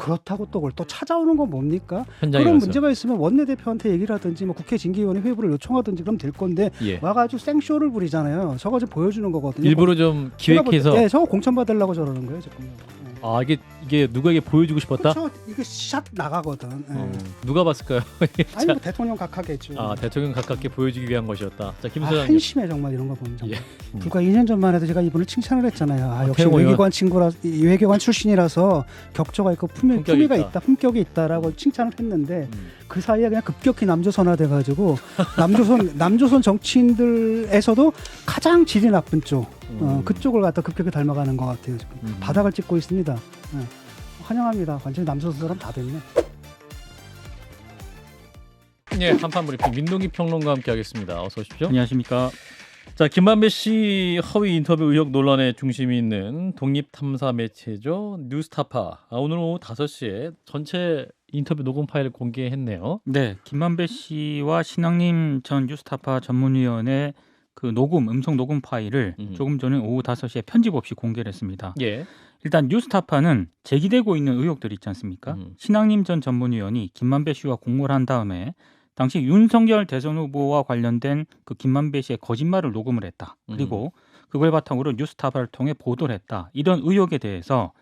그렇다고 또 그걸 또 찾아오는 건 뭡니까? 현장에 그런 가서. 문제가 있으면 원내대표한테 얘기를 하든지 뭐 국회 징계위원회 회부를 요청하든지 그럼 될 건데 예. 와가지고 생쇼를 부리잖아요. 저거 좀 보여주는 거거든요. 일부러 좀 제가 볼 때, 기획해서. 네, 저거 공천받으려고 저러는 거예요 지금. 아 이게 누구에게 보여주고 싶었다? 그렇죠. 이거 샷 나가거든. 누가 봤을까요? 아니 뭐 대통령 각하겠죠. 아 대통령 가깝게 보여주기 위한 것이었다. 자 김소장님. 한심해 정말 이런 거 보면 정말. 예. 불과 2년 전만 해도 제가 이분을 칭찬을 했잖아요. 아, 역시 태용 의원. 외교관 친구라 외교관 출신이라서 격조가 있고 품위가 있다, 품격이 있다라고 칭찬을 했는데 그 사이에 그냥 급격히 남조선화 돼가지고 남조선 정치인들에서도 가장 질이 나쁜 쪽 그쪽을 갖다 급격히 닮아가는 것 같아요. 지금 바닥을 찍고 있습니다. 환영합니다. 완전히 남조선 사람 다 됐네. 네, 한판 브리핑 민동기 평론가와 함께하겠습니다. 어서 오십시오. 안녕하십니까. 자, 김만배 씨 허위 인터뷰 의혹 논란의 중심이 있는 독립 탐사 매체죠. 뉴스타파. 오늘 오후 5시에 전체 인터뷰 녹음 파일을 공개했네요. 네, 김만배 씨와 신앙님 전 뉴스타파 전문위원의 그 음성 녹음 파일을 조금 전에 오후 5시에 편집 없이 공개를 했습니다. 예. 일단 뉴스타파는 제기되고 있는 의혹들이 있지 않습니까? 신앙님 전 전문위원이 김만배 씨와 공모를 한 다음에 당시 윤석열 대선 후보와 관련된 그 김만배 씨의 거짓말을 녹음을 했다. 그리고 그걸 바탕으로 뉴스타파를 통해 보도를 했다. 이런 의혹에 대해서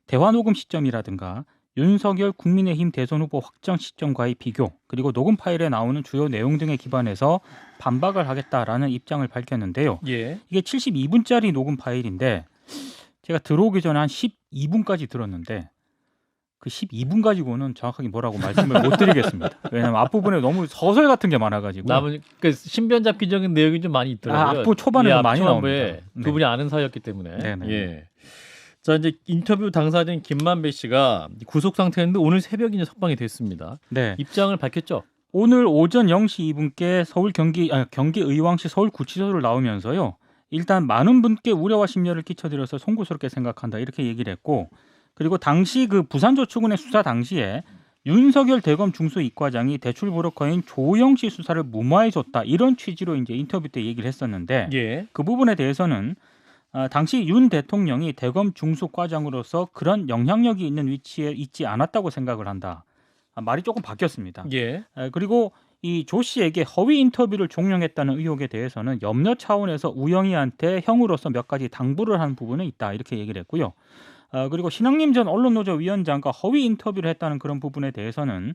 대화 녹음 시점이라든가 윤석열 국민의힘 대선 후보 확정 시점과의 비교, 그리고 녹음 파일에 나오는 주요 내용 등에 기반해서 반박을 하겠다라는 입장을 밝혔는데요. 예. 이게 72분짜리 녹음 파일인데 제가 들어오기 전에 한 12분까지 들었는데 그 12분 가지고는 정확하게 뭐라고 말씀을 못 드리겠습니다. 왜냐하면 앞부분에 너무 서술 같은 게 많아가지고 남은 그 신변 잡기적인 내용이 좀 많이 있더라고요. 앞부 초반에 예, 많이 나옵니다. 두 분이 아는 사이였기 때문에. 네네. 예. 자 이제 인터뷰 당사자인 김만배 씨가 구속 상태였는데 오늘 새벽에 이제 석방이 됐습니다. 네. 입장을 밝혔죠. 오늘 오전 0시 2분께 서울 경기의왕시 서울구치소를 나오면서요. 일단 많은 분께 우려와 심려를 끼쳐드려서 송구스럽게 생각한다 이렇게 얘기를 했고, 그리고 당시 그 부산저축은행 수사 당시에 윤석열 대검 중수이과장이 대출 브로커인 조영 씨 수사를 무마해줬다 이런 취지로 이제 인터뷰 때 얘기를 했었는데 예. 그 부분에 대해서는 당시 윤 대통령이 대검 중수과장으로서 그런 영향력이 있는 위치에 있지 않았다고 생각을 한다. 말이 조금 바뀌었습니다. 예. 그리고 이 조 씨에게 허위 인터뷰를 종용했다는 의혹에 대해서는 염려 차원에서 우영이한테 형으로서 몇 가지 당부를 한 부분은 있다 이렇게 얘기를 했고요. 그리고 신앙님 전 언론노조 위원장과 허위 인터뷰를 했다는 그런 부분에 대해서는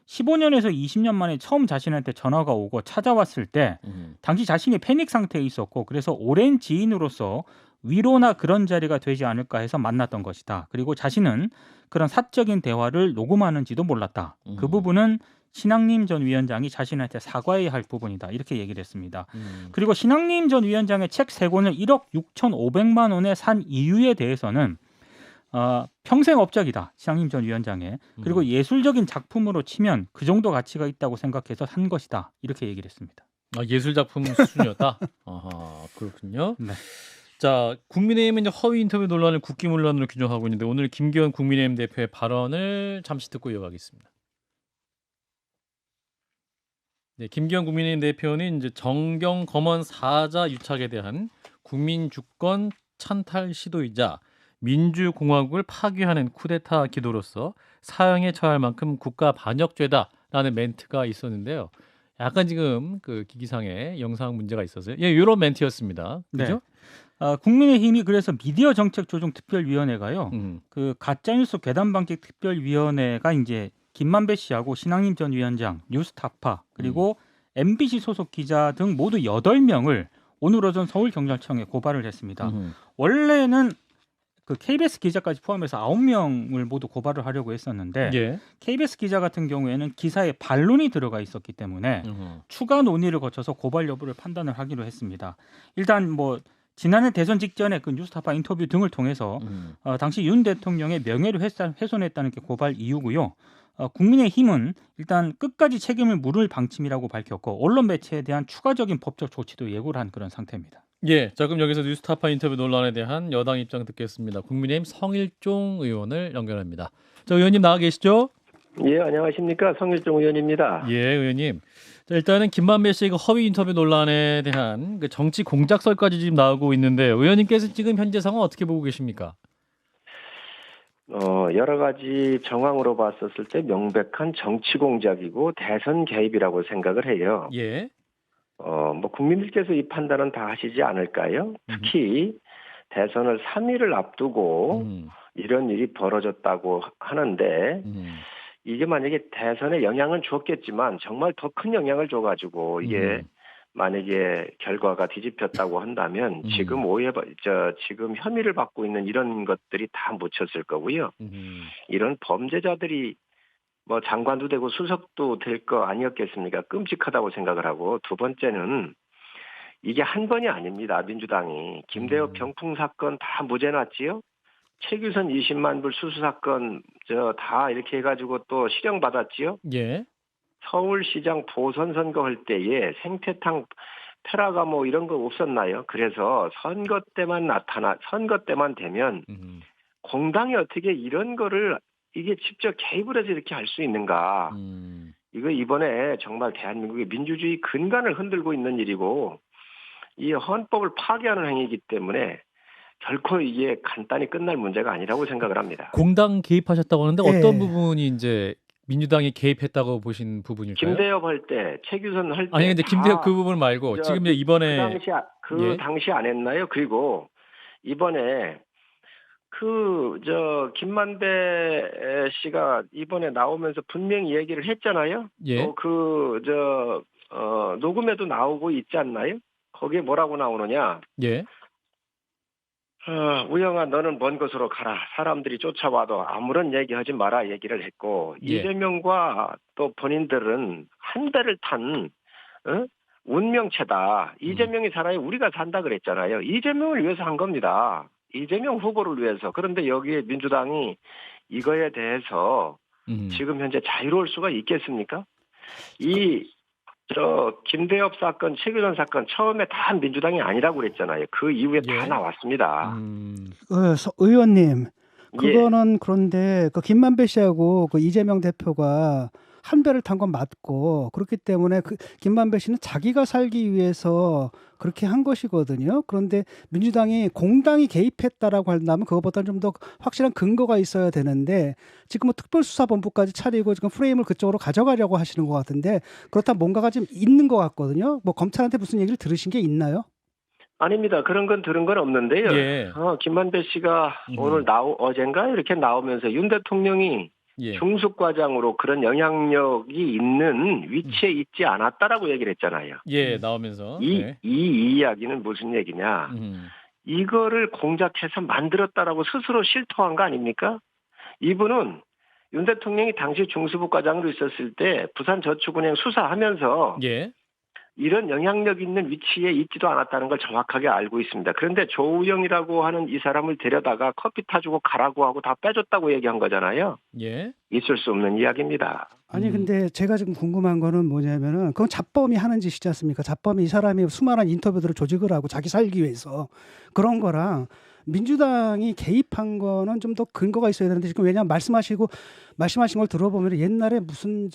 15년에서 20년 만에 처음 자신한테 전화가 오고 찾아왔을 때 당시 자신이 패닉 상태에 있었고 그래서 오랜 지인으로서 위로나 그런 자리가 되지 않을까 해서 만났던 것이다. 그리고 자신은 그런 사적인 대화를 녹음하는지도 몰랐다. 그 부분은 신앙님 전 위원장이 자신한테 사과해야 할 부분이다. 이렇게 얘기를 했습니다. 그리고 신앙님 전 위원장의 책 3권을 1억 6,500만 원에 산 이유에 대해서는 평생 업적이다. 신앙님 전 위원장의. 그리고 예술적인 작품으로 치면 그 정도 가치가 있다고 생각해서 산 것이다. 이렇게 얘기를 했습니다. 예술 작품 수준이었다. 아하, 그렇군요. 네. 자, 국민의힘은 이제 허위 인터뷰 논란을 국기문란으로 규정하고 있는데 오늘 김기현 국민의힘 대표의 발언을 잠시 듣고 이어가겠습니다. 네, 김기현 국민의힘 대표는 이제 정경 검언 사자 유착에 대한 국민 주권 찬탈 시도이자 민주공화국을 파괴하는 쿠데타 기도로서 사형에 처할 만큼 국가 반역죄다라는 멘트가 있었는데요. 약간 지금 그 기기상에 영상 문제가 있어서요. 예, 이런 멘트였습니다. 그죠? 네. 국민의힘이 그래서 미디어 정책 조정 특별위원회가요. 그 가짜뉴스 괴담 방지 특별위원회가 이제 김만배 씨하고 신앙님 전 위원장, 뉴스타파 그리고 MBC 소속 기자 등 모두 8명을 오늘 오전 서울경찰청에 고발을 했습니다. 원래는 그 KBS 기자까지 포함해서 9명을 모두 고발을 하려고 했었는데 예. KBS 기자 같은 경우에는 기사에 반론이 들어가 있었기 때문에 추가 논의를 거쳐서 고발 여부를 판단을 하기로 했습니다. 일단 뭐 지난해 대선 직전에 그 뉴스타파 인터뷰 등을 통해서 당시 윤 대통령의 명예를 훼손했다는 게 고발 이유고요. 국민의힘은 일단 끝까지 책임을 물을 방침이라고 밝혔고 언론 매체에 대한 추가적인 법적 조치도 예고를 한 그런 상태입니다. 예, 자 그럼 여기서 뉴스타파 인터뷰 논란에 대한 여당 입장 듣겠습니다. 국민의힘 성일종 의원을 연결합니다. 자, 의원님 나와 계시죠? 예, 안녕하십니까. 성일종 의원입니다. 예, 의원님. 자, 일단은 김만배 씨의 그 허위 인터뷰 논란에 대한 그 정치 공작설까지 지금 나오고 있는데 의원님께서 지금 현재 상황 어떻게 보고 계십니까? 여러 가지 정황으로 봤었을 때 명백한 정치 공작이고 대선 개입이라고 생각을 해요. 예. 뭐 국민들께서 이 판단은 다 하시지 않을까요? 특히 대선을 3일을 앞두고 이런 일이 벌어졌다고 하는데 이게 만약에 대선에 영향은 줬겠지만 정말 더 큰 영향을 줘가지고 이게 만약에 결과가 뒤집혔다고 한다면 지금 지금 혐의를 받고 있는 이런 것들이 다 묻혔을 거고요. 이런 범죄자들이 뭐 장관도 되고 수석도 될 거 아니었겠습니까? 끔찍하다고 생각을 하고 두 번째는 이게 한 번이 아닙니다. 민주당이 김대엽 병풍 사건 다 무죄 났지요. 최규선 20만 불 수수 사건 다 이렇게 해가지고 또 실형 받았지요. 예. 서울시장 보선 선거 할 때에 생태탕 테라가 뭐 이런 거 없었나요? 그래서 선거 때만 되면 공당이 어떻게 이런 거를 이게 직접 개입을 해서 이렇게 할 수 있는가? 이거 이번에 정말 대한민국의 민주주의 근간을 흔들고 있는 일이고 이 헌법을 파괴하는 행위이기 때문에 결코 이게 간단히 끝날 문제가 아니라고 생각을 합니다. 공당 개입하셨다고 하는데 예. 어떤 부분이 이제 민주당이 개입했다고 보신 부분일까요? 김대엽 할 때, 최규선 할 때. 아니 근데 김대엽 그 부분 말고 지금 이제 이번에 그 예. 당시 안 했나요? 그리고 이번에 김만배 씨가 이번에 나오면서 분명히 얘기를 했잖아요. 예. 녹음에도 나오고 있지 않나요? 거기에 뭐라고 나오느냐? 예. 우영아 너는 먼 곳으로 가라. 사람들이 쫓아와도 아무런 얘기하지 마라 얘기를 했고 예. 이재명과 또 본인들은 한 배를 탄 운명체다. 이재명이 살아야 우리가 산다 그랬잖아요. 이재명을 위해서 한 겁니다. 이재명 후보를 위해서. 그런데 여기에 민주당이 이거에 대해서 지금 현재 자유로울 수가 있겠습니까? 김대엽 사건, 최규선 사건 처음에 다 민주당이 아니라고 그랬잖아요. 그 이후에 예. 다 나왔습니다. 의원님, 예. 그거는 그런데 그 김만배 씨하고 그 이재명 대표가 한 배를 탄 건 맞고 그렇기 때문에 그 김만배 씨는 자기가 살기 위해서 그렇게 한 것이거든요. 그런데 민주당이 공당이 개입했다라고 한다면 그것보다는 좀 더 확실한 근거가 있어야 되는데 지금 뭐 특별수사본부까지 차리고 지금 프레임을 그쪽으로 가져가려고 하시는 것 같은데 그렇다면 뭔가가 좀 있는 것 같거든요. 뭐 검찰한테 무슨 얘기를 들으신 게 있나요? 아닙니다. 그런 건 들은 건 없는데요. 예. 김만배 씨가 오늘 어젠가 이렇게 나오면서 윤 대통령이 예. 중수과장으로 그런 영향력이 있는 위치에 있지 않았다라고 얘기를 했잖아요. 예, 나오면서 이 이야기는 무슨 얘기냐? 이거를 공작해서 만들었다라고 스스로 실토한 거 아닙니까? 이분은 윤 대통령이 당시 중수부 과장으로 있었을 때 부산저축은행 수사하면서 예. 이런 영향력 있는 위치에 있지도 않았다는 걸 정확하게 알고 있습니다. 그런데 조우영이라고 하는 이 사람을 데려다가 커피 타주고 가라고 하고 다 빼줬다고 얘기한 거잖아요. 예. 있을 수 없는 이야기입니다. 아니 근데 제가 지금 궁금한 거는 뭐냐면은 그건 잡범이 하는 짓이지 않습니까? 잡범이 이 사람이 수많은 인터뷰들을 조직을 하고 자기 살기 위해서 그런 거랑 민주당이 개입한 거는 좀 더 근거가 있어야 되는데 지금 왜냐하면 말씀하신 걸 들어보면 옛날에 무슨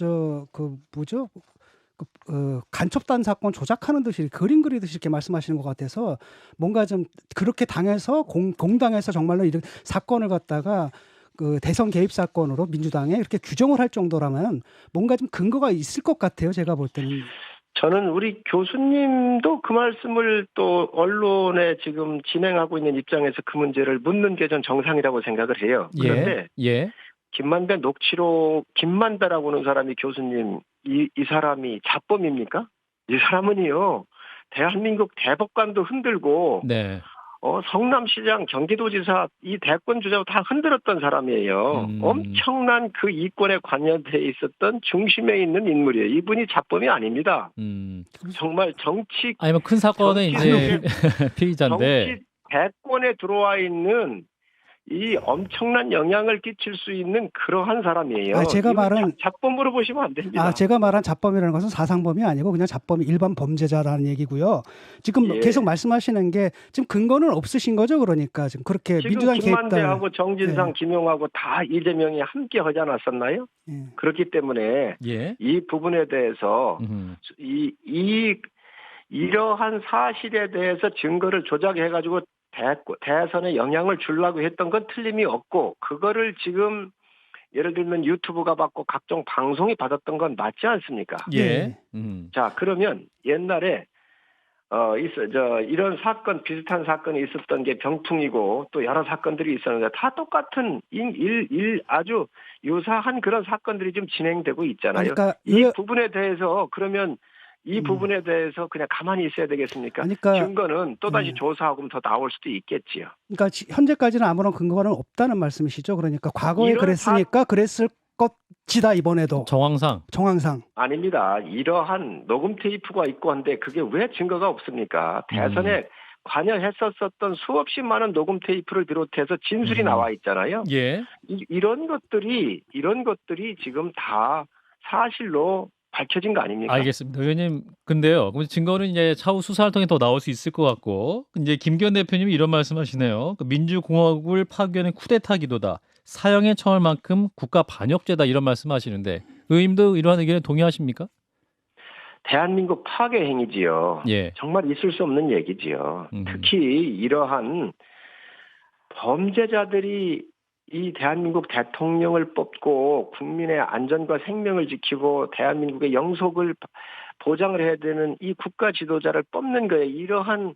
간첩단 사건 조작하는 듯이 그림 그리듯이 이렇게 말씀하시는 것 같아서 뭔가 좀 그렇게 당해서 공당에서 정말로 이런 사건을 갖다가 그 대선 개입 사건으로 민주당에 이렇게 규정을 할 정도라면 뭔가 좀 근거가 있을 것 같아요. 제가 볼 때는. 저는 우리 교수님도 그 말씀을 또 언론에 지금 진행하고 있는 입장에서 그 문제를 묻는 게 전 정상이라고 생각을 해요. 그런데 예. 김만배 녹취록 김만배라고 하는 사람이 교수님 이 사람이 잡범입니까? 이 사람은요 대한민국 대법관도 흔들고 네. 성남시장 경기도지사 이 대권 주자로 다 흔들었던 사람이에요. 엄청난 그 이권에 관여돼 있었던 중심에 있는 인물이에요. 이분이 잡범이 아닙니다. 정말 정치 아니면 큰 사건은 이제 피의자인데 정치 대권에 들어와 있는 이 엄청난 영향을 끼칠 수 있는 그러한 사람이에요. 제가 말한 잡범으로 보시면 안 됩니다. 제가 말한 잡범이라는 것은 사상범이 아니고 그냥 잡범이 일반 범죄자라는 얘기고요. 지금 계속 말씀하시는 게 지금 근거는 없으신 거죠, 그러니까 지금 그렇게 민주당 개입다. 김만배하고 정진상, 김용하고 다 이재명이 함께 하지 않았었나요? 그렇기 때문에 이 부분에 대해서 이러한 사실에 대해서 증거를 조작해가지고 대선에 영향을 주려고 했던 건 틀림이 없고 그거를 지금 예를 들면 유튜브가 받고 각종 방송이 받았던 건 맞지 않습니까? 예. 자, 그러면 옛날에 이런 사건, 비슷한 사건이 있었던 게 병풍이고 또 여러 사건들이 있었는데 다 똑같은 아주 유사한 그런 사건들이 좀 진행되고 있잖아요. 그러니까 이 부분에 대해서 그러면 이 부분에 대해서 그냥 가만히 있어야 되겠습니까? 그러니까 증거는 또다시 조사하고 더 나올 수도 있겠지요. 그러니까 현재까지는 아무런 근거는 없다는 말씀이시죠. 그러니까 과거에 이런 그랬으니까 그랬을 것이다 이번에도 정황상. 아닙니다. 이러한 녹음 테이프가 있고 한데 그게 왜 증거가 없습니까? 대선에 관여했었던 수없이 많은 녹음 테이프를 비롯해서 진술이 나와 있잖아요. 예. 이런 것들이 지금 다 사실로 밝혀진 거 아닙니까? 알겠습니다. 의원님, 근데요. 그럼 증거는 이제 차후 수사를 통해 더 나올 수 있을 것 같고, 이제 김기현 대표님이 이런 말씀하시네요. 그 민주공화국을 파괴하는 쿠데타 기도다. 사형에 처할 만큼 국가 반역죄다 이런 말씀하시는데, 의원님도 이러한 의견에 동의하십니까? 대한민국 파괴 행위지요. 예. 정말 있을 수 없는 얘기지요. 특히 이러한 범죄자들이 이 대한민국 대통령을 뽑고 국민의 안전과 생명을 지키고 대한민국의 영속을 보장을 해야 되는 이 국가 지도자를 뽑는 거예요. 이러한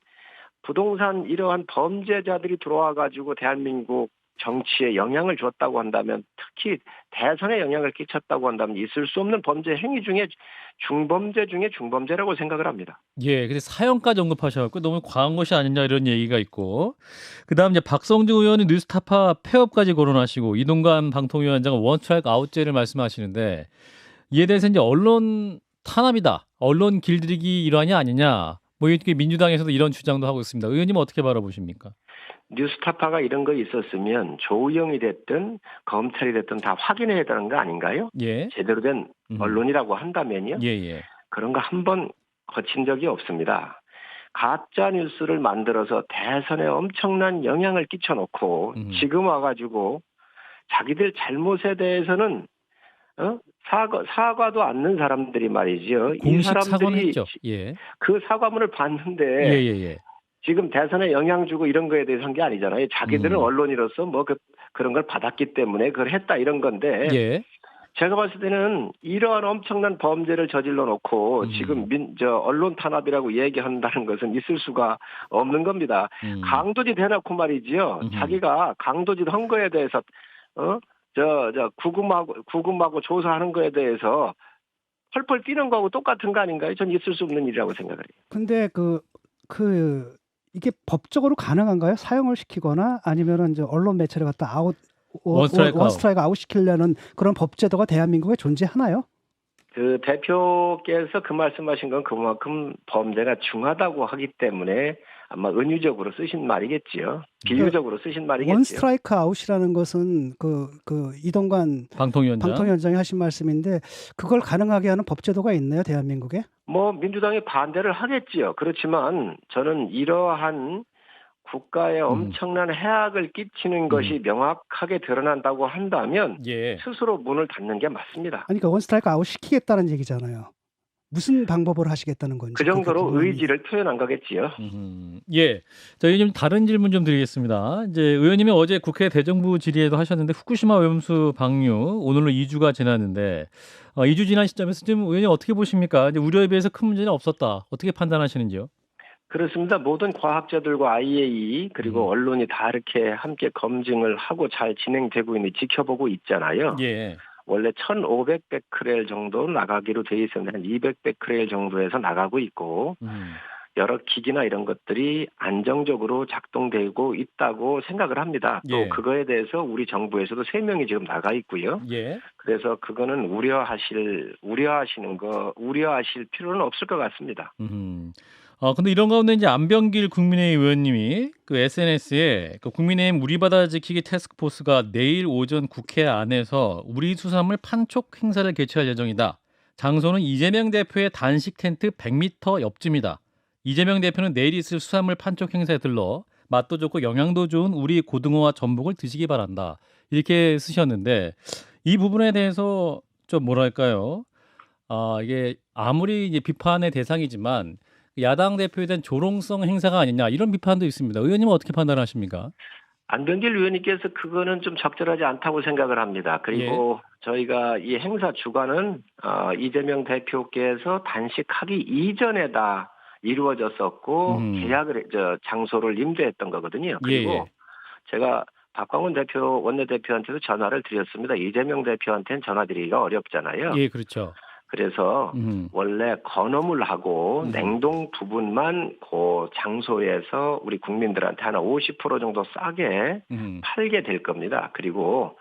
범죄자들이 들어와 가지고 대한민국 정치에 영향을 줬다고 한다면, 특히 대선에 영향을 끼쳤다고 한다면 있을 수 없는 범죄 행위 중에 중범죄 중에 중범죄라고 생각을 합니다. 예, 근데 사형까지 언급하셔갖고 너무 과한 것이 아니냐 이런 얘기가 있고, 그다음 이제 박성중 의원은 뉴스타파 폐업까지 거론하시고 이동관 방통위원장은 원스트라이크 아웃제를 말씀하시는데, 이에 대해서 이제 언론 탄압이다, 언론 길들이기 일환이 아니냐, 뭐 이렇게 민주당에서도 이런 주장도 하고 있습니다. 의원님은 어떻게 바라보십니까? 뉴스타파가 이런 거 있었으면 조우영이 됐든 검찰이 됐든 다 확인해야 되는 거 아닌가요? 예. 제대로 된 언론이라고 한다면요. 예. 그런 거 한 번 거친 적이 없습니다. 가짜 뉴스를 만들어서 대선에 엄청난 영향을 끼쳐놓고 지금 와가지고 자기들 잘못에 대해서는 사과도 않는 사람들이 말이죠. 공식 이 사람들이 사과는 했죠. 예. 그 사과문을 봤는데 예. 지금 대선에 영향 주고 이런 거에 대해서 한 게 아니잖아요. 자기들은 언론인으로서 뭐 그런 걸 받았기 때문에 그걸 했다 이런 건데, 예. 제가 봤을 때는 이러한 엄청난 범죄를 저질러 놓고 지금 언론 탄압이라고 얘기한다는 것은 있을 수가 없는 겁니다. 강도짓 해놓고 말이지요. 자기가 강도짓 한 거에 대해서 구금하고 조사하는 거에 대해서 펄펄 뛰는 거하고 똑같은 거 아닌가요? 전 있을 수 없는 일이라고 생각을 해요. 근데 이게 법적으로 가능한가요? 사형을 시키거나 아니면은 이제 언론 매체를 갖다 원스트라이크 아웃 시키려는 그런 법제도가 대한민국에 존재하나요? 그 대표께서 그 말씀하신 건 그만큼 범죄가 중하다고 하기 때문에 아마 은유적으로 쓰신 말이겠지요. 비유적으로 쓰신 말이겠지요. 원스트라이크 아웃이라는 것은 이동관 방통위원장이 하신 말씀인데, 그걸 가능하게 하는 법제도가 있나요, 대한민국에? 뭐 민주당이 반대를 하겠지요. 그렇지만 저는 이러한 국가에 엄청난 해악을 끼치는 것이 명확하게 드러난다고 한다면 스스로 문을 닫는 게 맞습니다. 아니, 그러니까 원스트라이크 아웃 시키겠다는 얘기잖아요. 무슨 방법으로 하시겠다는 건지. 그 정도로 의지를 표현한 거겠지요. 예. 저희 좀 다른 질문 좀 드리겠습니다. 이제 의원님이 어제 국회 대정부 질의에도 하셨는데, 후쿠시마 오염수 방류 오늘로 2주가 지났는데, 2주 지난 시점에서 지금 의원님 어떻게 보십니까? 이제 우려에 비해서 큰 문제는 없었다. 어떻게 판단하시는지요? 그렇습니다. 모든 과학자들과 IAEA 그리고 언론이 다 이렇게 함께 검증을 하고 잘 진행되고 있는 지켜보고 있잖아요. 예. 원래 1,500베크렐 정도 나가기로 돼 있었는데 한 200베크렐 정도에서 나가고 있고 여러 기기나 이런 것들이 안정적으로 작동되고 있다고 생각을 합니다. 또 그거에 대해서 우리 정부에서도 3명이 지금 나가 있고요. 그래서 그거는 우려하실 필요는 없을 것 같습니다. 근데 이런 가운데 이제 안병길 국민의힘 의원님이 그 SNS에 그 국민의힘 우리 바다 지키기 태스크포스가 내일 오전 국회 안에서 우리 수산물 판촉 행사를 개최할 예정이다. 장소는 이재명 대표의 단식 텐트 100m 옆집이다. 이재명 대표는 내일 있을 수산물 판촉 행사에 들러 맛도 좋고 영양도 좋은 우리 고등어와 전복을 드시기 바란다. 이렇게 쓰셨는데, 이 부분에 대해서 좀 뭐랄까요? 이게 아무리 이제 비판의 대상이지만 야당 대표에 대한 조롱성 행사가 아니냐 이런 비판도 있습니다. 의원님은 어떻게 판단하십니까? 안병길 의원님께서 그거는 좀 적절하지 않다고 생각을 합니다. 그리고 예. 저희가 이 행사 주관은 이재명 대표께서 단식하기 이전에다 이루어졌었고 계약을 장소를 임대했던 거거든요. 그리고 예. 제가 박광훈 대표 원내대표한테도 전화를 드렸습니다. 이재명 대표한테는 전화 드리기가 어렵잖아요. 예, 그렇죠. 그래서 원래 건어물 하고 냉동 부분만 그 장소에서 우리 국민들한테 하나 50% 정도 싸게 팔게 될 겁니다. 그리고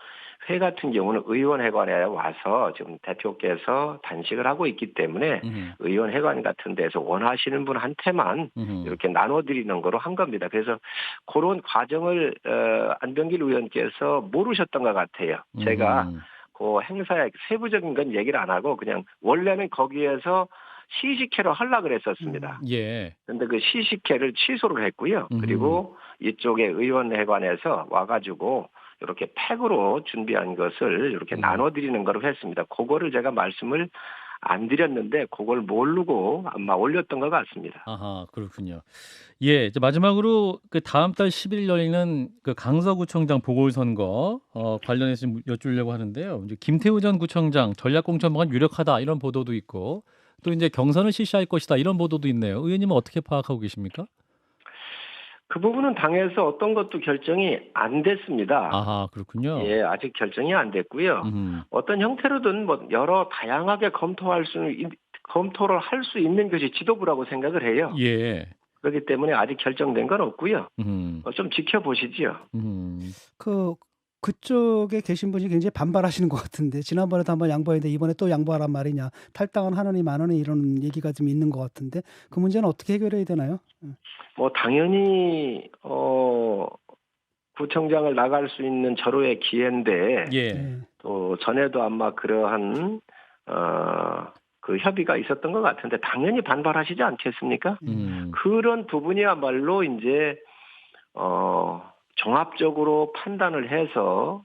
회 같은 경우는 의원회관에 와서 지금 대표께서 단식을 하고 있기 때문에 의원회관 같은 데서 원하시는 분한테만 이렇게 나눠드리는 거로 한 겁니다. 그래서 그런 과정을 안병길 의원께서 모르셨던 것 같아요. 제가 그 행사의 세부적인 건 얘기를 안 하고 그냥 원래는 거기에서 시식회로 하려고 그랬었습니다. 예. 그런데 그 시식회를 취소를 했고요. 그리고 이쪽에 의원회관에서 와가지고 이렇게 팩으로 준비한 것을 이렇게 나눠드리는 거로 했습니다. 그거를 제가 말씀을 안 드렸는데 그걸 모르고 아마 올렸던 것 같습니다. 아하, 그렇군요. 예, 이제 마지막으로 그 다음 달 10일 열리는 그 강서구청장 보궐선거 관련해서 좀 여쭈려고 하는데요. 이제 김태우 전 구청장 전략공천망은 유력하다 이런 보도도 있고 또 이제 경선을 실시할 것이다 이런 보도도 있네요. 의원님은 어떻게 파악하고 계십니까? 그 부분은 당에서 어떤 것도 결정이 안 됐습니다. 아하, 그렇군요. 예, 아직 결정이 안 됐고요. 어떤 형태로든 뭐 여러 다양하게 검토를 할 수 있는 것이 지도부라고 생각을 해요. 예. 그렇기 때문에 아직 결정된 건 없고요. 좀 지켜보시지요. 그쪽에 계신 분이 굉장히 반발하시는 것 같은데 지난번에도 한번 양보했는데 이번에 또 양보하란 말이냐 탈당은 하느니 마느니 이런 얘기가 좀 있는 것 같은데 그 문제는 어떻게 해결해야 되나요? 뭐 당연히 구청장을 나갈 수 있는 절호의 기회인데 예. 또 전에도 아마 그러한 그 협의가 있었던 것 같은데 당연히 반발하시지 않겠습니까? 그런 부분이야말로 이제 종합적으로 판단을 해서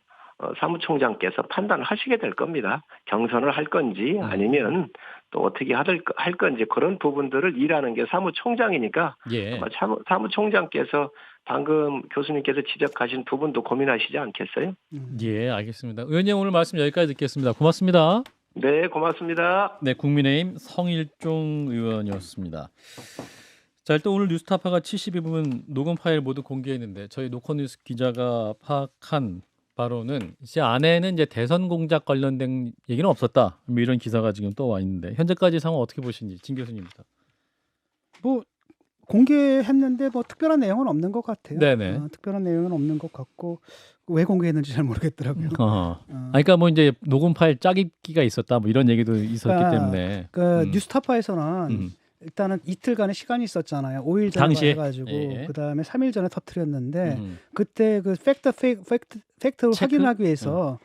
사무총장께서 판단을 하시게 될 겁니다. 경선을 할 건지 아니면 또 어떻게 할 건지 그런 부분들을 일하는 게 사무총장이니까 예. 아마 사무총장께서 방금 교수님께서 지적하신 부분도 고민하시지 않겠어요? 예, 알겠습니다. 의원님 오늘 말씀 여기까지 듣겠습니다. 고맙습니다. 네, 고맙습니다. 네, 국민의힘 성일종 의원이었습니다. 자, 일단 오늘 뉴스타파가 72부분 녹음 파일 모두 공개했는데 저희 노컷뉴스 기자가 파악한 바로는 이제 안에는 이제 대선 공작 관련된 얘기는 없었다. 뭐 이런 기사가 지금 또 와 있는데 현재까지 상황 어떻게 보시는지 진 교수님부터. 뭐 공개했는데 뭐 특별한 내용은 없는 것 같아요. 네네. 특별한 내용은 없는 것 같고 왜 공개했는지 잘 모르겠더라고요. 그러니까 뭐 이제 녹음 파일 짜깁기가 있었다. 뭐 이런 얘기도 있었기 때문에. 뉴스타파에서는 일단은 이틀간의 시간이 있었잖아요. 5일 전에 해가지고 그다음에 3일 전에 터뜨렸는데 그때 그 팩트를 확인하기 위해서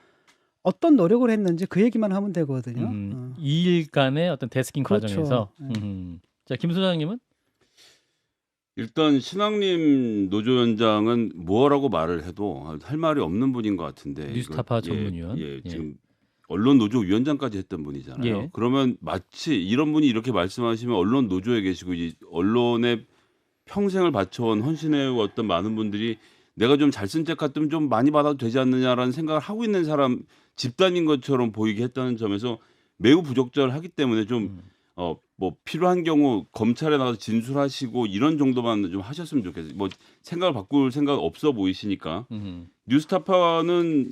어떤 노력을 했는지 그 얘기만 하면 되거든요. 2일간의 어떤 데스킹 그렇죠. 과정에서. 자, 김 소장님은? 일단 신앙님 노조위원장은 뭐라고 말을 해도 할 말이 없는 분인 것 같은데 뉴스타파 전문위원. 지금 언론 노조 위원장까지 했던 분이잖아요. 예. 그러면 마치 이런 분이 이렇게 말씀하시면 언론 노조에 계시고 이 언론에 평생을 바쳐온 헌신해왔던 많은 분들이 내가 좀 잘 쓴 책 같으면 좀 많이 받아도 되지 않느냐라는 생각을 하고 있는 사람 집단인 것처럼 보이게 했다는 점에서 매우 부적절하기 때문에 좀 뭐 필요한 경우 검찰에 나가서 진술하시고 이런 정도만 좀 하셨으면 좋겠어요. 뭐 생각을 바꿀 생각 없어 보이시니까. 뉴스타파는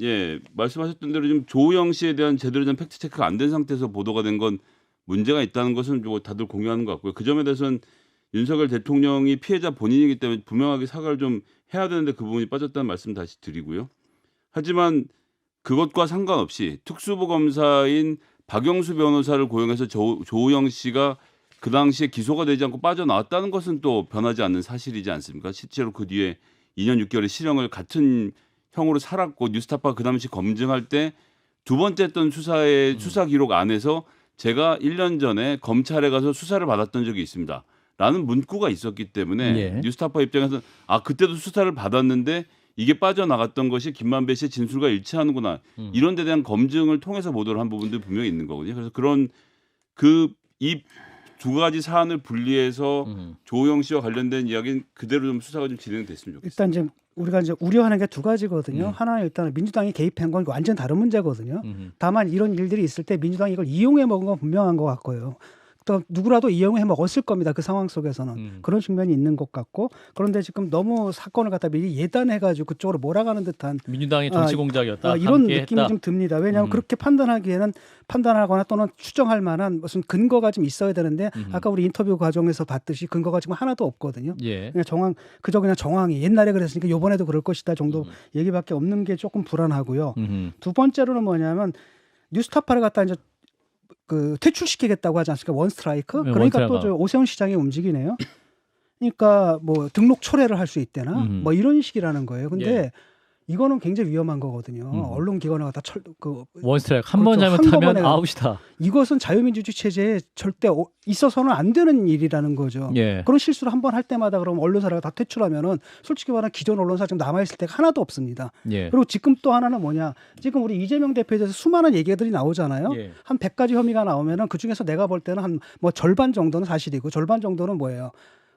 말씀하셨던 대로 좀 조우영 씨에 대한 제대로 된 팩트 체크가 안 된 상태에서 보도가 된 건 문제가 있다는 것은 뭐 다들 공유하는 것 같고요. 그 점에 대해서는 윤석열 대통령이 피해자 본인이기 때문에 분명하게 사과를 좀 해야 되는데 그 부분이 빠졌다는 말씀 다시 드리고요. 하지만 그것과 상관없이 특수부 검사인 박영수 변호사를 고용해서 조우영 씨가 그 당시에 기소가 되지 않고 빠져나왔다는 것은 또 변하지 않는 사실이지 않습니까? 실제로 그 뒤에 2년 6개월의 실형을 같은 형으로 살았고 뉴스타파 그 당시 검증할 때 두 번째 했던 수사의 수사 기록 안에서 제가 1년 전에 검찰에 가서 수사를 받았던 적이 있습니다. 라는 문구가 있었기 때문에 뉴스타파 입장에서는 그때도 수사를 받았는데 이게 빠져나갔던 것이 김만배 씨의 진술과 일치하는구나. 이런 데 대한 검증을 통해서 보도를 한 부분도 분명히 있는 거거든요. 그래서 이 두 가지 사안을 분리해서 조호영 씨와 관련된 이야기는 그대로 좀 수사가 좀 진행됐으면 좋겠습니다. 일단 이제 우리가 이제 우려하는 게 두 가지거든요. 하나는 일단 민주당이 개입한 건 완전 다른 문제거든요. 다만 이런 일들이 있을 때 민주당이 이걸 이용해 먹은 건 분명한 것 같고요. 또 누구라도 이용해 먹었을 겁니다. 그 상황 속에서는 그런 측면이 있는 것 같고, 그런데 지금 너무 사건을 갖다 미리 예단해가지고 그쪽으로 몰아가는 듯한 민주당의 정치 공작이었다. 이런 함께 느낌이 했다. 좀 듭니다. 왜냐하면 그렇게 판단하기에는 판단하거나 또는 추정할 만한 무슨 근거가 좀 있어야 되는데 아까 우리 인터뷰 과정에서 봤듯이 근거가 지금 하나도 없거든요. 예. 그냥 그저 그냥 정황이 옛날에 그랬으니까 이번에도 그럴 것이다 정도 얘기밖에 없는 게 조금 불안하고요. 두 번째로는 뭐냐면 뉴스타파를 갖다 이제 그 퇴출시키겠다고 하지 않습니까? 원 스트라이크. 네, 그러니까 원스트라이크. 또 저 오세훈 시장이 움직이네요. 그러니까 뭐 등록 초래를 할 수 있대나 뭐 이런 식이라는 거예요. 근데 예. 이거는 굉장히 위험한 거거든요. 언론기관을 갖다 원스트라이크 한 번 그렇죠. 잘못하면 한꺼번에 아웃이다. 이것은 자유민주주의 체제에 절대 있어서는 안 되는 일이라는 거죠. 예. 그런 실수를 한 번 할 때마다 그럼 언론사가 다 퇴출하면은 솔직히 말하면 기존 언론사 지금 남아있을 때가 하나도 없습니다. 예. 그리고 지금 또 하나는 뭐냐. 지금 우리 이재명 대표에 대해서 수많은 얘기들이 나오잖아요. 예. 한 100가지 혐의가 나오면은 그중에서 내가 볼 때는 한 뭐 절반 정도는 사실이고 절반 정도는 뭐예요.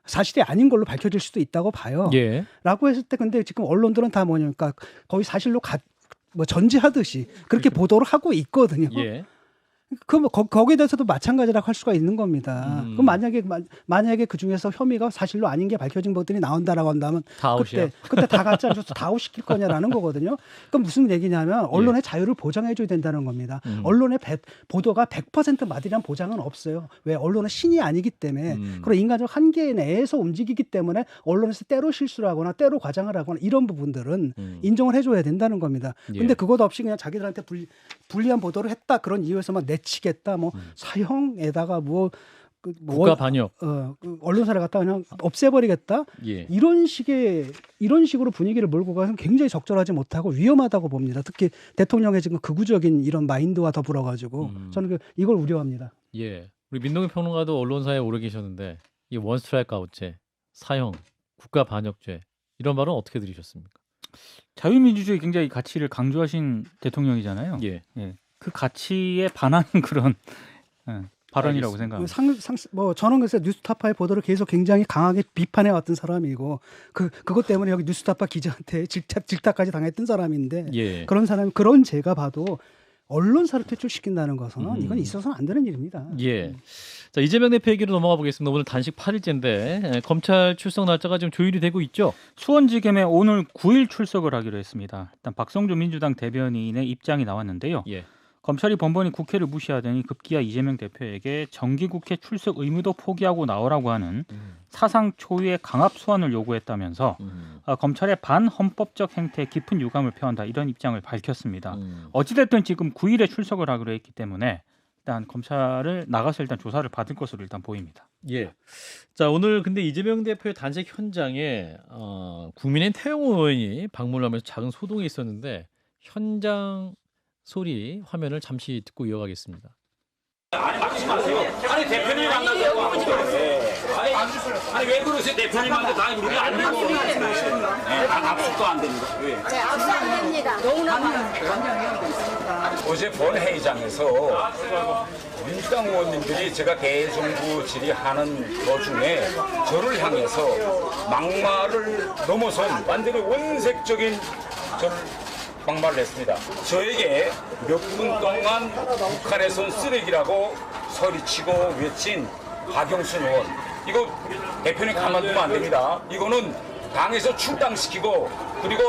사실이 아닌 걸로 밝혀질 수도 있다고 봐요. 예. 라고 했을 때 근데 지금 언론들은 다 뭐냐니까 거의 사실로 뭐 전제하듯이 그렇게 보도를 하고 있거든요. 예. 그럼 거기에 대해서도 마찬가지라고 할 수가 있는 겁니다. 그럼 만약에 그 중에서 혐의가 사실로 아닌 게 밝혀진 것들이 나온다라고 한다면 다 아웃이야. 그때 다 가짜 뉴스 다 아웃시킬 거냐라는 거거든요. 그럼 무슨 얘기냐면 언론의 자유를 보장해줘야 된다는 겁니다. 언론의 보도가 100% 맞으란 보장은 없어요. 왜? 언론은 신이 아니기 때문에 그런 인간적 한계 내에서 움직이기 때문에 언론에서 때로 실수를 하거나 때로 과장을 하거나 이런 부분들은 인정을 해줘야 된다는 겁니다. 근데 예. 그것 없이 그냥 자기들한테 불리한 보도를 했다 그런 이유에서만 내치겠다 뭐 사형에다가 국가 반역. 그 언론사를 갖다 그냥 없애버리겠다 예. 이런 식으로 분위기를 몰고 가서 굉장히 적절하지 못하고 위험하다고 봅니다. 특히 대통령의 지금 극우적인 이런 마인드와 더불어 가지고 저는 이걸 우려합니다. 예. 우리 민동기 평론가도 언론사에 오래 계셨는데 이 원스트라이크 아웃제, 사형, 국가 반역죄 이런 말은 어떻게 들으셨습니까? 자유민주주의 굉장히 가치를 강조하신 대통령이잖아요. 예. 예. 그 가치에 반하는 그런 발언이라고 생각합니다. 저는 그래서 뉴스타파의 보도를 계속 굉장히 강하게 비판해 왔던 사람이고 그것 때문에 여기 뉴스타파 기자한테 질타까지 당했던 사람인데 예. 그런 제가 봐도 언론사를 퇴출시킨다는 것은 이건 있어서는 안 되는 일입니다. 예. 자, 이재명 대표 얘기로 넘어가 보겠습니다. 오늘 단식 8일째인데 검찰 출석 날짜가 지금 조율이 되고 있죠. 수원지검에 오늘 9일 출석을 하기로 했습니다. 일단 박성주 민주당 대변인의 입장이 나왔는데요. 예. 검찰이 번번이 국회를 무시하더니 급기야 이재명 대표에게 정기국회 출석 의무도 포기하고 나오라고 하는 사상 초유의 강압 소환을 요구했다면서 검찰의 반헌법적 행태에 깊은 유감을 표한다 이런 입장을 밝혔습니다. 어찌됐든 지금 9일에 출석을 하기로 했기 때문에 일단 검찰을 나가서 일단 조사를 받을 것으로 일단 보입니다. 예. 자, 오늘 근데 이재명 대표의 단식 현장에 국민의힘 태영호 의원이 방문을 하면서 작은 소동이 있었는데 현장 소리 화면을 잠시 듣고 이어가겠습니다. 아니 대표님 만나자고 하고 아니 왜 그러세요? 대표님한테 다 우리 안 되고 압수도 안 됩니다. 왜? 네, 압수 안 됩니다. 너무나 어제 본회의장에서 민주당 의원님들이 제가 대정부 질의하는 도중에 저를 향해서 막말을 넘어선 완전히 원색적인 저를 막말을 했습니다. 저에게 몇 분 동안 북한에선 쓰레기라고 소리치고 외친 박영순 의원 이거 대표님 가만두면 안 됩니다. 이거는 당에서 출당시키고 그리고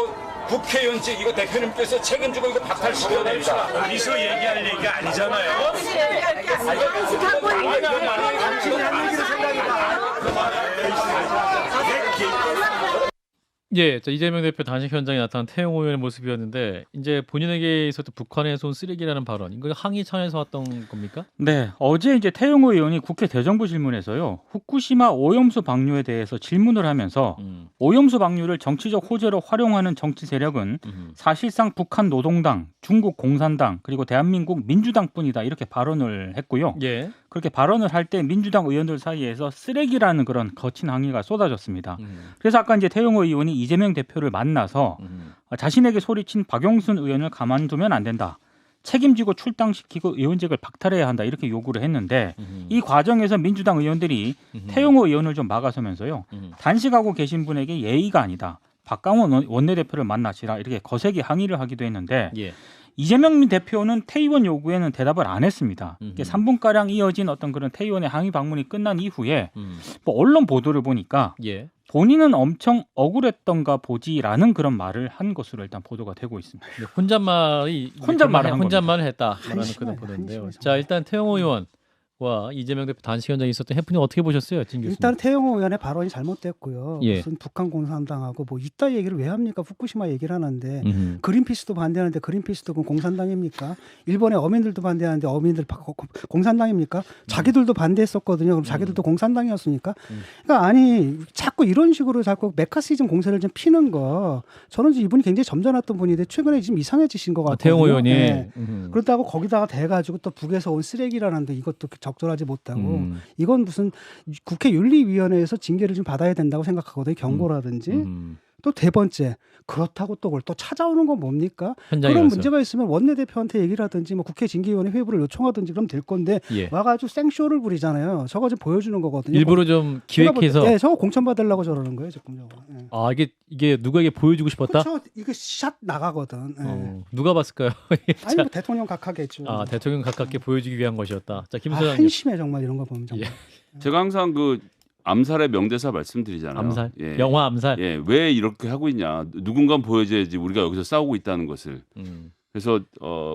국회의원직 이거 대표님께서 책임지고 이거 박탈시켜야 됩니다. 여기서 얘기할 얘기가 아니잖아요. 예, 자, 이재명 대표 단식 현장에 나타난 태영호 의원의 모습이었는데 이제 본인에게 있었던 북한에서 온 쓰레기라는 발언, 이거 항의 차원에서 왔던 겁니까? 네, 어제 이제 태영호 의원이 국회 대정부 질문에서요 후쿠시마 오염수 방류에 대해서 질문을 하면서 오염수 방류를 정치적 호재로 활용하는 정치 세력은 사실상 북한 노동당, 중국 공산당 그리고 대한민국 민주당뿐이다 이렇게 발언을 했고요. 예. 그렇게 발언을 할 때 민주당 의원들 사이에서 쓰레기라는 그런 거친 항의가 쏟아졌습니다. 그래서 아까 이제 태영호 의원이 이재명 대표를 만나서 자신에게 소리친 박영순 의원을 가만두면 안 된다. 책임지고 출당시키고 의원직을 박탈해야 한다 이렇게 요구를 했는데 이 과정에서 민주당 의원들이 태영호 의원을 좀 막아서면서요. 단식하고 계신 분에게 예의가 아니다. 박강원 원내대표를 만나시라 이렇게 거세게 항의를 하기도 했는데 예. 이재명 대표는 태의원 요구에는 대답을 안 했습니다. 3분가량 이어진 어떤 그런 태의원의 항의 방문이 끝난 이후에 뭐 언론 보도를 보니까 예. 본인은 엄청 억울했던가 보지라는 그런 말을 한 것으로 일단 보도가 되고 있습니다. 네, 혼잣말을 했다라는 그런 보도인데요. 자, 일단 태영호 의원과 이재명 대표 단식 현장에 있었던 해프닝 어떻게 보셨어요, 진 교수님? 일단 태영호 의원의 발언이 잘못됐고요. 예. 무슨 북한 공산당하고 뭐 이따 얘기를 왜 합니까? 후쿠시마 얘기를 하는데 음흠. 그린피스도 반대하는데 그린피스도 그럼 공산당입니까? 일본의 어민들도 반대하는데 어민들 공산당입니까? 자기들도 반대했었거든요. 그럼 자기들도 공산당이었습니까? 그러니까 아니 자꾸 이런 식으로 자꾸 메카시즘 공세를 좀 피는 거 저는 이분이 굉장히 점잖았던 분인데 최근에 지금 이상해지신 것 같거든요. 태영호 의원이 네. 그렇다고 거기다가 대가지고 또 북에서 온 쓰레기라는데 이것도 적절하지 못하고 이건 무슨 국회 윤리위원회에서 징계를 좀 받아야 된다고 생각하거든요. 경고라든지. 또 네 번째 그렇다고 또 그걸 또 찾아오는 건 뭡니까? 현장에 그런 가서. 문제가 있으면 원내대표한테 얘기를 하든지 뭐 국회 징계위원회 회부를 요청하든지 그럼 될 건데 예. 와가지고 생쇼를 부리잖아요. 저거 좀 보여주는 거거든요. 일부러 좀 기획해서. 네, 저거 공천 받으려고 저러는 거예요, 지금 저거. 예. 아 이게 누구에게 보여주고 싶었다? 그렇죠. 이거 샷 나가거든. 예. 누가 봤을까요? 아니 뭐 대통령 각하겠죠. 아 대통령 가깝게 보여주기 위한 것이었다. 자 김소장님. 한심해 정말 이런 거 보면 정말. 예. 제가 항상 그 암살의 명대사 말씀드리잖아요. 암살, 예. 영화 암살. 예, 왜 이렇게 하고 있냐? 누군가 보여줘야지 우리가 여기서 싸우고 있다는 것을. 그래서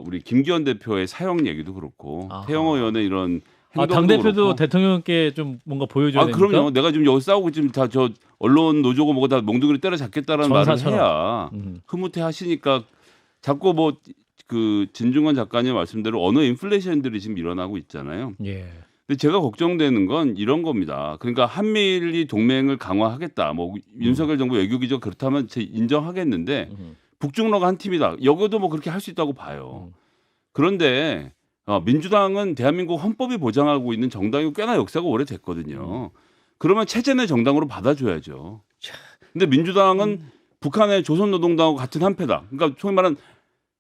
우리 김기현 대표의 사형 얘기도 그렇고 아하. 태영호 의원의 이런 행동도 당 대표도 그렇고. 대통령께 좀 뭔가 보여줘야 됩니까? 그럼요. 내가 지금 여기 싸우고 지금 다 저 언론 노조고 뭐고 다 몽둥이를 때려잡겠다라는 말을 전사처럼. 해야 흐뭇해 하시니까 자꾸 뭐 그 진중권 작가님 말씀대로 언어 인플레이션들이 지금 일어나고 있잖아요. 예. 근데 제가 걱정되는 건 이런 겁니다. 그러니까 한미일이 동맹을 강화하겠다. 뭐 윤석열 정부 외교기조 그렇다면 제 인정하겠는데 북중러가 한 팀이다. 여기도 뭐 그렇게 할 수 있다고 봐요. 그런데 민주당은 대한민국 헌법이 보장하고 있는 정당이고 꽤나 역사가 오래됐거든요. 그러면 체제 내 정당으로 받아줘야죠. 근데 민주당은 북한의 조선노동당하고 같은 한패다. 그러니까 소위 말하는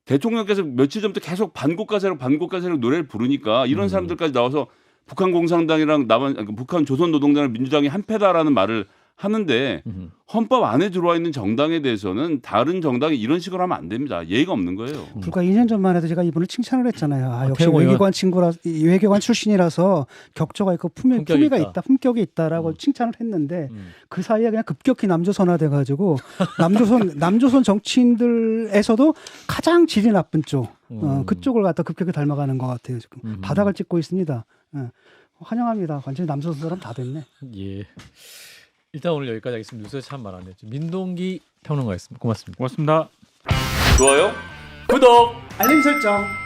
대통령께서 며칠 전부터 계속 반국가세력 노래를 부르니까 이런 사람들까지 나와서 북한 공산당이랑 북한 조선노동당이랑 민주당이 한패다라는 말을 하는데 헌법 안에 들어와 있는 정당에 대해서는 다른 정당이 이런 식으로 하면 안 됩니다. 예의가 없는 거예요. 불과 2년 전만 해도 제가 이분을 칭찬을 했잖아요. 아, 역시 태영호 외교관 출신이라서 격조가 있고 품위가 있다, 품격이 있다라고 칭찬을 했는데 그 사이에 그냥 급격히 남조선화돼 가지고 남조선 정치인들에서도 가장 질이 나쁜 쪽 그쪽을 갖다 급격히 닮아가는 것 같아요. 지금 바닥을 찍고 있습니다. 환영합니다. 완전히 남조선 사람 다 됐네. 예. 일단 오늘 여기까지 하겠습니다. 뉴스에 참 많았네요. 민동기 평론가였습니다. 고맙습니다. 고맙습니다. 좋아요? 구독. 알림 설정.